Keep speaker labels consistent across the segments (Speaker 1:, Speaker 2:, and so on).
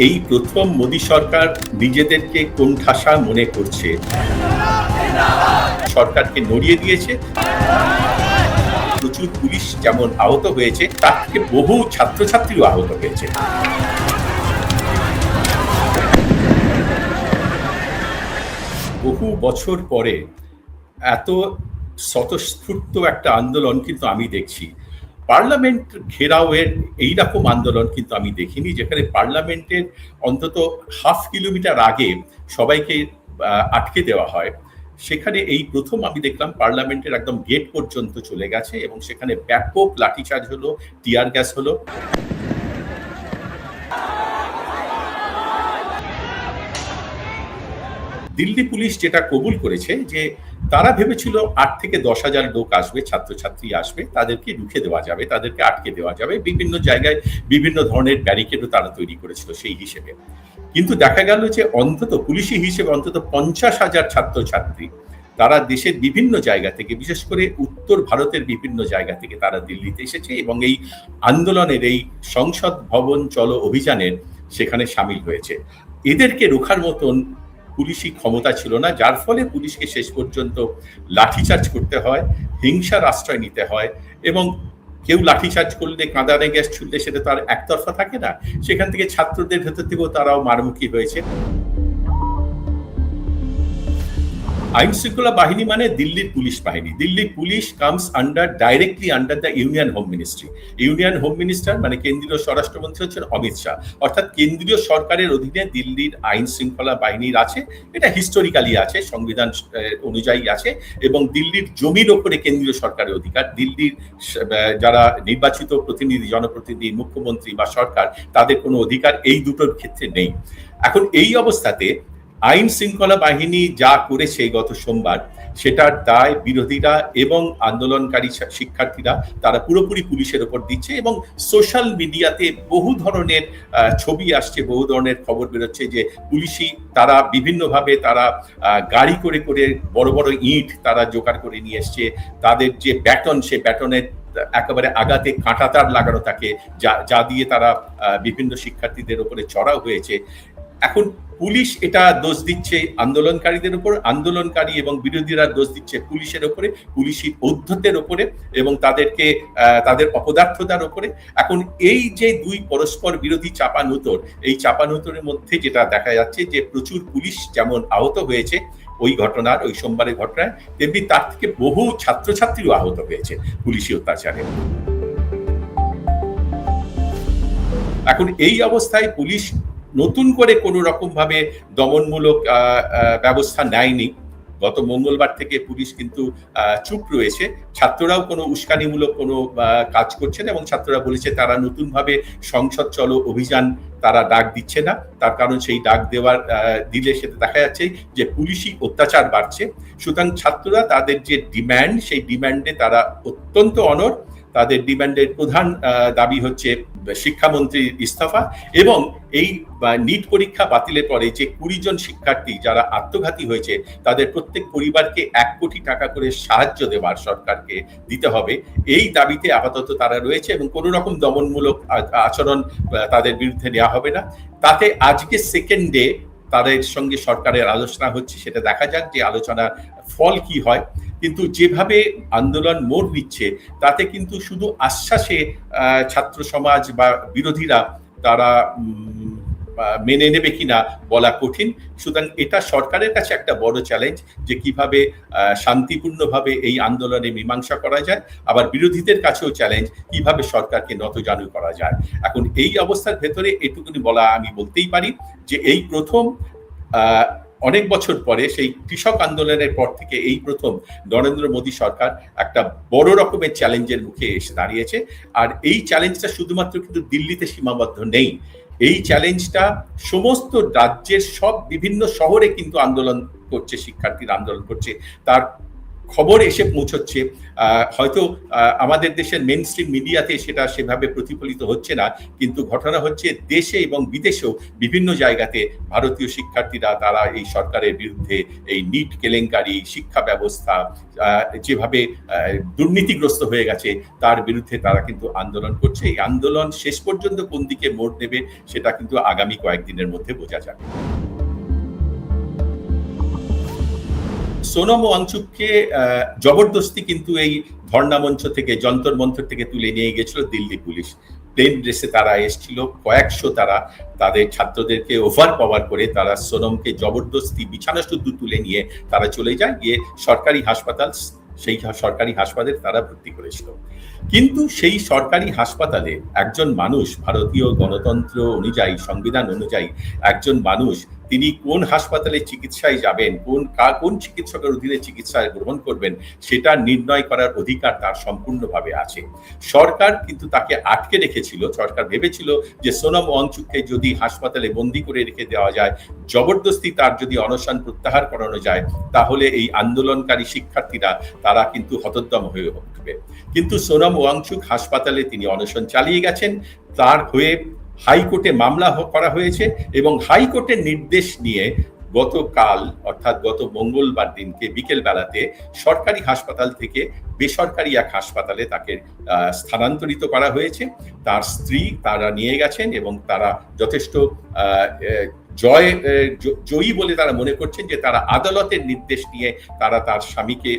Speaker 1: এই প্রথম মোদী সরকার নিজেদেরকে কোণঠাসা মনে করছে, সরকারকে নড়িয়ে দিয়েছে। প্রচুর পুলিশ যেমন আহত হয়েছে, তার থেকে বহু ছাত্রছাত্রীও আহত হয়েছে। বহু বছর পরে এত স্বতঃস্ফূর্ত একটা আন্দোলন কিন্তু আমি দেখছি। পার্লামেন্ট ঘেরাওয়ের এইরকম আন্দোলন কিন্তু আমি দেখিনি, যেখানে পার্লামেন্টের অন্তত হাফ কিলোমিটার আগে সবাইকে আটকে দেওয়া হয়। সেখানে এই প্রথম আমি দেখলাম পার্লামেন্টের একদম গেট পর্যন্ত চলে গেছে এবং সেখানে ব্যাপক লাঠিচার্জ হলো, টিয়ার গ্যাস হলো। দিল্লি পুলিশ যেটা কবুল করেছে যে তারা ভেবেছিল ৮ থেকে ১০,০০০ লোক আসবে, ছাত্রছাত্রী আসবে, তাদেরকে রুখে দেওয়া যাবে, তাদেরকে আটকে দেওয়া যাবে। বিভিন্ন জায়গায় বিভিন্ন ধরনের ব্যারিকেডও তারা তৈরি করেছিল সেই হিসেবে। কিন্তু দেখা গেল যে অন্তত পুলিশি হিসেবে অন্তত ৫০,০০০ ছাত্রছাত্রী তারা দেশের বিভিন্ন জায়গা থেকে, বিশেষ করে উত্তর ভারতের বিভিন্ন জায়গা থেকে তারা দিল্লিতে এসেছে এবং এই আন্দোলনের, এই সংসদ ভবন চলো অভিযানের সেখানে সামিল হয়েছে। এদেরকে রোখার মতন পুলিশি ক্ষমতা ছিল না, যার ফলে পুলিশকে শেষ পর্যন্ত লাঠিচার্জ করতে হয়, হিংসার আশ্রয় নিতে হয়। এবং কেউ লাঠিচার্জ করলে, কাঁদানে গ্যাস ছুটলে সেটা তো আর একতরফা থাকে না, সেখান থেকে ছাত্রদের ভেতর থেকেও তারাও মারমুখী হয়েছে। আইন শৃঙ্খলা বাহিনী মানে দিল্লির পুলিশ বাহিনী। Delhi police comes directly under the union home ministry. Union home minister মানে কেন্দ্রীয় স্বরাষ্ট্রমন্ত্রী হচ্ছেন অমিত শাহ। অর্থাৎ কেন্দ্রীয় সরকারের অধীনে দিল্লির আইন শৃঙ্খলা বাহিনীর আছে। এটা হিস্টোরিক্যালি আছে, সংবিধান অনুযায়ী আছে এবং দিল্লির জমির ওপরে কেন্দ্রীয় সরকারের অধিকার। দিল্লির যারা নির্বাচিত প্রতিনিধি, জনপ্রতিনিধি, মুখ্যমন্ত্রী বা সরকার, তাদের কোনো অধিকার এই দুটোর ক্ষেত্রে নেই। এখন এই অবস্থাতে আইন শৃঙ্খলা বাহিনী যা করেছে গত সোমবার, সেটার দায় বিরোধীরা এবং আন্দোলনকারী শিক্ষার্থীরা তারা পুরোপুরি পুলিশের ওপর দিচ্ছে। এবং সোশ্যাল মিডিয়াতে বহু ধরনের ছবি আসছে, বহু ধরনের খবর বেরোচ্ছে যে পুলিশি তারা বিভিন্নভাবে তারা গাড়ি করে করে বড় বড় ইট তারা জোগাড় করে নিয়ে এসছে। তাদের যে ব্যাটন, সে ব্যাটনের একেবারে আগাতে কাঁটাতার লাগানো থাকে, যা দিয়ে তারা বিভিন্ন শিক্ষার্থীদের উপরে চড়াও হয়েছে। এখন পুলিশ এটা দোষ দিচ্ছে আন্দোলনকারীদের উপর, আন্দোলনকারী এবং বিরোধীরা দোষ দিচ্ছে পুলিশের উপরে, পুলিশি ঔদ্ধত্যের উপরে এবং তাদেরকে তাদের অপদার্থতার উপরে। এখন এই যে দুই পরস্পর বিরোধী চাপানুতোর, এই চাপানুতোরের মধ্যে যেটা দেখা যাচ্ছে যে প্রচুর পুলিশ যেমন আহত হয়েছে ওই ঘটনার, ওই সোমবারের ঘটনায়, তেমনি তার থেকে বহু ছাত্রছাত্রীও আহত হয়েছে পুলিশি অত্যাচারে। এখন এই অবস্থায় পুলিশ নতুন করে কোনো রকম ভাবে দমনমূলক ব্যবস্থা নেয়নি। গত মঙ্গলবার থেকে পুলিশ কিন্তু চুপ রয়েছে। ছাত্ররাও কোনো উস্কানিমূলক কোনো কাজ করছে না এবং ছাত্ররা বলেছে তারা নতুনভাবে সংসদ চলো অভিযান তারা ডাক দিচ্ছে না। তার কারণ সেই ডাক দিলে সেটা দেখা যাচ্ছে যে পুলিশি অত্যাচার বাড়ছে। সুতরাং ছাত্ররা তাদের যে ডিম্যান্ড, সেই ডিম্যান্ডে তারা অত্যন্ত অনড়। তাদের ডিমান্ডের প্রধান দাবি হচ্ছে শিক্ষামন্ত্রীর ইস্তফা এবং এই নিট পরীক্ষা বাতিলের পরে যে ২০ জন শিক্ষার্থী যারা আত্মঘাতী হয়েছে, তাদের প্রত্যেক পরিবারকে ১ কোটি টাকা করে সাহায্য দেওয়ার সরকারকে দিতে হবে, এই দাবিতে আপাতত তারা রয়েছে এবং কোনো রকম দমনমূলক আচরণ তাদের বিরুদ্ধে নেওয়া হবে না। তাতে আজকে সেকেন্ড ডে তাদের সঙ্গে সরকারের আলোচনা হচ্ছে, সেটা দেখা যাক যে আলোচনার ফল কি হয়। কিন্তু যেভাবে আন্দোলন মোড় নিচ্ছে, তাতে কিন্তু শুধু আশ্বাসে ছাত্র সমাজ বা বিরোধীরা তারা মেনে নেবে কিনা বলা কঠিন। সুতরাং এটা সরকারের কাছে একটা বড় চ্যালেঞ্জ যে কিভাবে শান্তিপূর্ণভাবে এই আন্দোলনে মীমাংসা করা যায়, আবার বিরোধীদের কাছেও চ্যালেঞ্জ কিভাবে সরকারকে নতজানু করা যায়। এখন এই অবস্থার ভেতরে এটুকুনি বলা আমি বলতেই পারি যে এই প্রথম অনেক বছর পরে, সেই কৃষক আন্দোলনের পর থেকে এই প্রথম নরেন্দ্র মোদী সরকার একটা বড় রকমের চ্যালেঞ্জের মুখে এসে দাঁড়িয়েছে। আর এই চ্যালেঞ্জটা শুধুমাত্র কিন্তু দিল্লিতে সীমাবদ্ধ নেই, এই চ্যালেঞ্জটা সমস্ত রাজ্যের সব বিভিন্ন শহরে কিন্তু আন্দোলন করছে, শিক্ষার্থীরা আন্দোলন করছে। তার খবর এসে পৌঁছচ্ছে, হয়তো আমাদের দেশের মেইন স্ট্রিম মিডিয়াতে সেটা সেভাবে প্রতিফলিত হচ্ছে না, কিন্তু ঘটনা হচ্ছে দেশে এবং বিদেশেও বিভিন্ন জায়গাতে ভারতীয় শিক্ষার্থীরা তারা এই সরকারের বিরুদ্ধে এই নিট কেলেঙ্কারি, শিক্ষা ব্যবস্থা যেভাবে দুর্নীতিগ্রস্ত হয়ে গেছে তার বিরুদ্ধে তারা কিন্তু আন্দোলন করছে। এই আন্দোলন শেষ পর্যন্ত কোন দিকে মোড় নেবে সেটা কিন্তু আগামী কয়েকদিনের মধ্যে বোঝা যাবে। সোনম ওয়াংচুককে জবরদস্তি কিন্তু এই ধর্ণা মঞ্চ থেকে, যন্তর মন্তর থেকে তুলে নিয়ে গেছিল দিল্লি পুলিশ। প্লেন ড্রেসে তারা এসেছিল, কয়েকশো তারা তাদের ছাত্রদেরকে ওভার পাওয়ার করে তারা সোনমকে জবরদস্তি বিছানা শুদ্ধ তুলে নিয়ে তারা চলে যায়, গিয়ে সরকারি হাসপাতাল, সেই সরকারি হাসপাতালে তারা ভর্তি করেছিল। কিন্তু সেই সরকারি হাসপাতালে একজন মানুষ, ভারতীয় গণতন্ত্র অনুযায়ী, সংবিধান অনুযায়ী একজন মানুষ তিনি কোন হাসপাতালে চিকিৎসায় যাবেন, কোন চিকিৎসকের অধীনে চিকিৎসা গ্রহণ করবেন সেটা নির্ণয় করার অধিকার তার সম্পূর্ণভাবে আছে। সরকার কিন্তু তাকে আটকে রেখেছিল। সরকার ভেবেছিল যে সোনম ওয়াংচুককে যদি হাসপাতালে বন্দি করে রেখে দেওয়া যায়, জবরদস্তি তার যদি অনশন প্রত্যাহার করানো যায়, তাহলে এই আন্দোলনকারী শিক্ষার্থীরা তারা কিন্তু হতোদ্যম হয়ে উঠবে। কিন্তু সোনম ওয়াংচুক হাসপাতালে তিনি অনশন চালিয়ে গেছেন। তার হয়ে হাইকোর্টে মামলা করা হয়েছে এবং হাইকোর্টের নির্দেশ নিয়ে গতকাল অর্থাৎ গত মঙ্গলবার দিনকে বিকেল বেলাতে সরকারি হাসপাতাল থেকে বেসরকারি এক হাসপাতালে তাকে স্থানান্তরিত করা হয়েছে। তার স্ত্রী তারা নিয়ে গেছেন এবং তারা যথেষ্ট জয়ী বলে তারা মনে করছেন যে তারা আদালতের নির্দেশ নিয়ে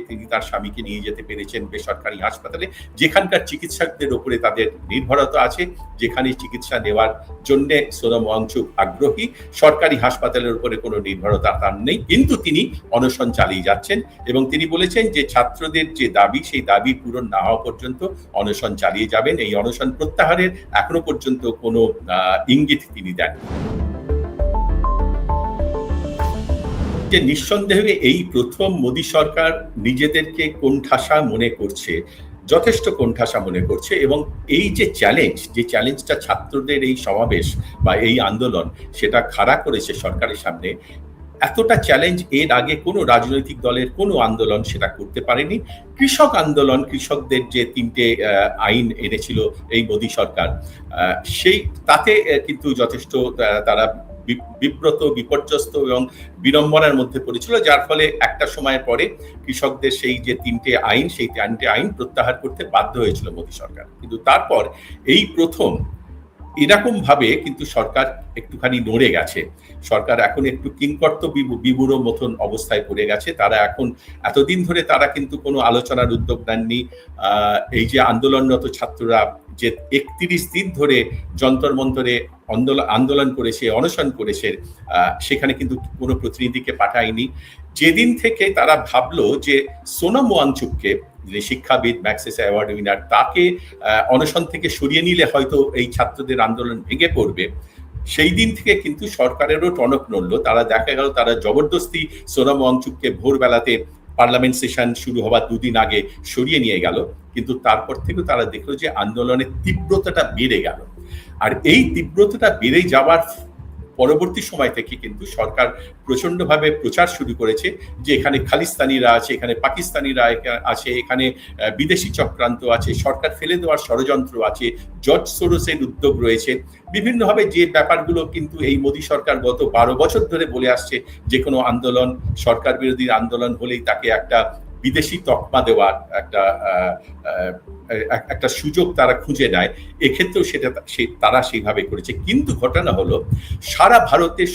Speaker 1: তিনি তার স্বামীকে নিয়ে যেতে পেরেছেন বেসরকারি হাসপাতালে, যেখানকার চিকিৎসকদের উপরে তাদের নির্ভরতা আছে, যেখানে চিকিৎসা নেওয়ার জন্য সোনম ওয়াংচুক আগ্রহী। সরকারি হাসপাতালের উপরে কোনো নির্ভরতা তার নেই, কিন্তু তিনি অনশন চালিয়ে যাচ্ছেন এবং তিনি বলেছেন যে ছাত্রদের যে দাবি সেই দাবি পূরণ না হওয়া পর্যন্ত অনশন চালিয়ে যাবেন। এই অনশন প্রত্যাহারের এখনো পর্যন্ত কোনো ইঙ্গিত তিনি দেন। যে নিঃসন্দেহে এই প্রথম মোদী সরকার নিজেদেরকে কোণঠাসা মনে করছে, যথেষ্ট কোণঠাসা মনে করছে, এবং এই যে চ্যালেঞ্জটা ছাত্রদের এই সমাবেশ বা এই আন্দোলন সেটা খাড়া করেছে সরকারের সামনে। এতটা চ্যালেঞ্জ এর আগে কোনো রাজনৈতিক দলের কোনো আন্দোলন সেটা করতে পারেনি। কৃষক আন্দোলন, কৃষকদের যে 3টে আইন এনেছিল এই মোদী সরকার, তাতে কিন্তু যথেষ্ট তারা বিব্রত, বিপর্যস্ত এবং বিড়ম্বনার মধ্যে পড়েছিল, যার ফলে একটা সময়ের পরে কৃষকদের সেই যে 3টে আইন, সেই 3টে আইন প্রত্যাহার করতে বাধ্য হয়েছিল মোদী সরকার। কিন্তু তারপর এই প্রথম এরকম ভাবে কিন্তু সরকার একটুখানি নড়ে গেছে। সরকার এখন একটু কিংকর্ত বিমূঢ় মতন অবস্থায় পড়ে গেছে। তারা এখন এতদিন ধরে তারা কিন্তু কোনো আলোচনার উদ্যোগ নেননি। এই যে আন্দোলনরত ছাত্ররা যে 31 দিন ধরে যন্তর মন্তরে আন্দোলন করেছে, অনশন করেছে, সেখানে কিন্তু কোনো প্রতিনিধিকে পাঠায়নি। যেদিন থেকে তারা ভাবলো যে সোনম ওয়াংচুককে, যে শিক্ষাবিদ, ম্যাক্সেস অ্যাওয়ার্ড উইনার, তাকে অনশন থেকে সরিয়ে নিলে হয়তো এই ছাত্রদের আন্দোলন ভেঙে পড়বে, সেই দিন থেকে কিন্তু সরকারেরও টনক নড়ল। তারা দেখা গেল তারা জবরদস্তি সোনম ওয়াংচুককে ভোরবেলাতে পার্লামেন্ট সেশন শুরু হওয়ার 2 দিন আগে সরিয়ে নিয়ে গেল। কিন্তু তারপর থেকে তারা দেখলো যে আন্দোলনের তীব্রতাটা বেড়ে গেল। আর এই তীব্রতাটা বেড়ে যাওয়ার পরবর্তী সময় থেকে কিন্তু সরকার প্রচন্ডভাবে প্রচার শুরু করেছে যে এখানে খালিস্তানিরা আছে, এখানে পাকিস্তানিরা আছে, এখানে বিদেশি চক্রান্ত আছে, সরকার ফেলে দেওয়ার ষড়যন্ত্র আছে, জর্জ সোরোসের উদ্যোগ রয়েছে। বিভিন্নভাবে যে ব্যাপারগুলো কিন্তু এই মোদী সরকার গত 12 বছর ধরে বলে আসছে, যে কোনো আন্দোলন, সরকার বিরোধী আন্দোলন হলেই তাকে একটা বিদেশি তকমা দেওয়ার একটা সুযোগ তারা খুঁজে নেয়। এক্ষেত্রেও তারা সেইভাবে করেছে। কিন্তু ঘটনা হলো সারা ভারতের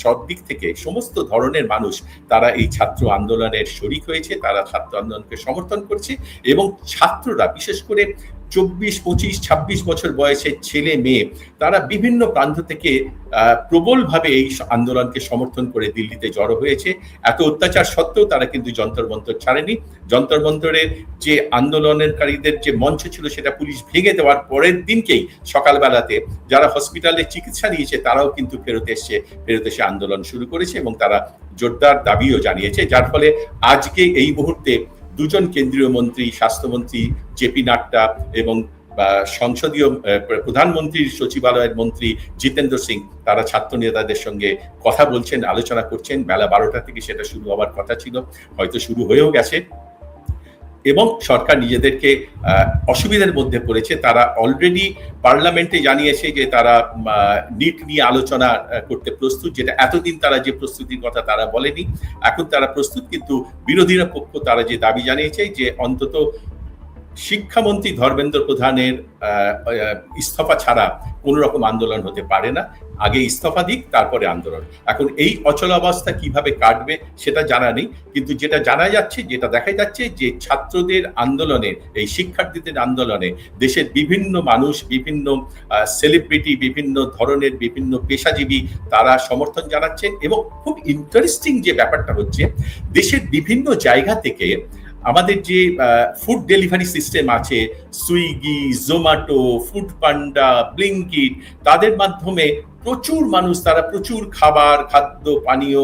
Speaker 1: সব দিক থেকে সমস্ত ধরনের মানুষ তারা এই ছাত্র আন্দোলনের শরিক হয়েছে, তারা ছাত্র আন্দোলনকে সমর্থন করছে, এবং ছাত্ররা বিশেষ করে 24, 25, 26 বছর বয়সের ছেলে মেয়ে তারা বিভিন্ন প্রান্ত থেকে প্রবলভাবে এই আন্দোলনকে সমর্থন করে দিল্লিতে জড়ো হয়েছে। এত অত্যাচার সত্ত্বেও তারা কিন্তু যন্তর মন্তর ছাড়েনি। যন্তর মন্তরের যে আন্দোলনকারীদের যে মঞ্চ ছিল সেটা পুলিশ ভেঙে দেওয়ার পরের দিনকেই সকালবেলাতে যারা হসপিটালে চিকিৎসা নিয়েছে তারাও কিন্তু ফেরত এসে আন্দোলন শুরু করেছে এবং তারা জোরদার দাবিও জানিয়েছে। যার ফলে আজকে এই মুহূর্তে 2 জন কেন্দ্রীয় মন্ত্রী, স্বাস্থ্যমন্ত্রী জেপি নাড্ডা এবং সংসদীয় প্রধানমন্ত্রীর সচিবালয়ের মন্ত্রী জিতেন্দ্র সিং, তারা ছাত্র নেতাদের সঙ্গে কথা বলছেন, আলোচনা করছেন। বেলা 12টা থেকে সেটা শুরু হওয়ার কথা ছিল, হয়তো শুরু হয়েও গেছে। এবং সরকার নিজেদেরকে অসুবিধার মধ্যে পড়েছে। তারা অলরেডি পার্লামেন্টে জানিয়েছে যে তারা নিট নিয়ে আলোচনা করতে প্রস্তুত, যেটা এতদিন তারা যে প্রস্তুতির কথা তারা বলেনি, এখন তারা প্রস্তুত। কিন্তু বিরোধীরা পক্ষ তারা যে দাবি জানিয়েছে যে অন্তত শিক্ষামন্ত্রী ধর্মেন্দ্র প্রধানের ইস্তফা ছাড়া কোন রকম আন্দোলন হতে পারে না, আগে ইস্তফা দিক তারপরে আন্দোলন। এখন এই অচলাবস্থা কিভাবে কাটবে সেটা জানা নেই, কিন্তু যেটা জানা যাচ্ছে, যেটা দেখা যাচ্ছে যে ছাত্রদের আন্দোলনে, এই শিক্ষার্থীদের আন্দোলনে দেশের বিভিন্ন মানুষ, বিভিন্ন সেলিব্রিটি, বিভিন্ন ধরনের বিভিন্ন পেশাজীবী তারা সমর্থন জানাচ্ছেন। এবং খুব ইন্টারেস্টিং যে ব্যাপারটা হচ্ছে, দেশের বিভিন্ন জায়গা থেকে আমাদের যে ফুড ডেলিভারি সিস্টেম আছে, সুইগি, জোম্যাটো, ফুড পান্ডা, ব্লিঙ্কিট, তাদের মাধ্যমে প্রচুর মানুষ, তারা প্রচুর খাবার, খাদ্য, পানীয়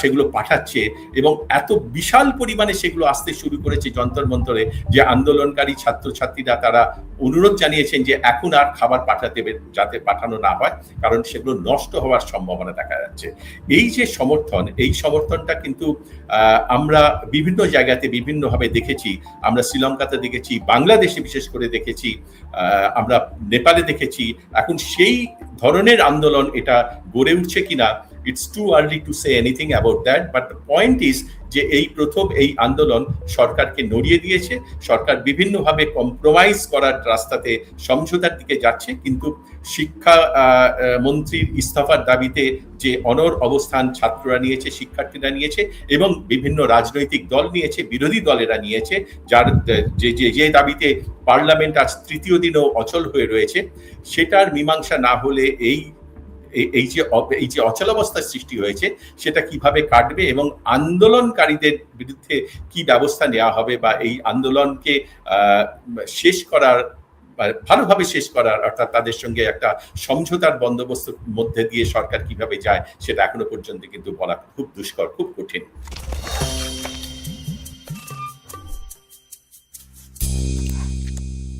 Speaker 1: সেগুলো পাঠাচ্ছে। এবং এত বিশাল পরিমাণে সেগুলো আসতে শুরু করেছে যন্তর মন্তরে, যে আন্দোলনকারী ছাত্রছাত্রীরা তারা অনুরোধ জানিয়েছেন যে এখন আর খাবার পাঠাতে যাতে পাঠানো না হয়, কারণ সেগুলো নষ্ট হওয়ার সম্ভাবনা দেখা যাচ্ছে। এই যে সমর্থন, এই সমর্থনটা কিন্তু আমরা বিভিন্ন জায়গাতে বিভিন্নভাবে দেখেছি। আমরা শ্রীলঙ্কাতে দেখেছি, বাংলাদেশে বিশেষ করে দেখেছি, আমরা নেপালে দেখেছি। এখন সেই ধরনের আন্দোলন এটা গড়ে উঠছে কিনা, it's too early to say anything about that, but the point is যে এই প্রথম এই আন্দোলন সরকারকে নড়িয়ে দিয়েছে। সরকার বিভিন্নভাবে কম্প্রোমাইজ করার রাস্তাতে সমঝোতার দিকে যাচ্ছে, কিন্তু শিক্ষা মন্ত্রীর ইস্তফার দাবিতে যে অনড় অবস্থান ছাত্ররা নিয়েছে, শিক্ষার্থীরা নিয়েছে, এবং বিভিন্ন রাজনৈতিক দল নিয়েছে, বিরোধী দলেরা নিয়েছে, যার যে দাবিতে পার্লামেন্ট আজ তৃতীয় দিনও অচল হয়ে রয়েছে, সেটার মীমাংসা না হলে এই যে অচলাবস্থার সৃষ্টি হয়েছে সেটা কিভাবে কাটবে এবং আন্দোলনকারীদের বিরুদ্ধে কি ব্যবস্থা নেওয়া হবে, বা এই আন্দোলনকে শেষ করার, ভালোভাবে শেষ করার, অর্থাৎ তাদের সঙ্গে একটা সমঝোতার বন্দোবস্তের মধ্যে দিয়ে সরকার কিভাবে যায়, সেটা এখনো পর্যন্ত কিন্তু বলা খুব দুষ্কর, খুব কঠিন।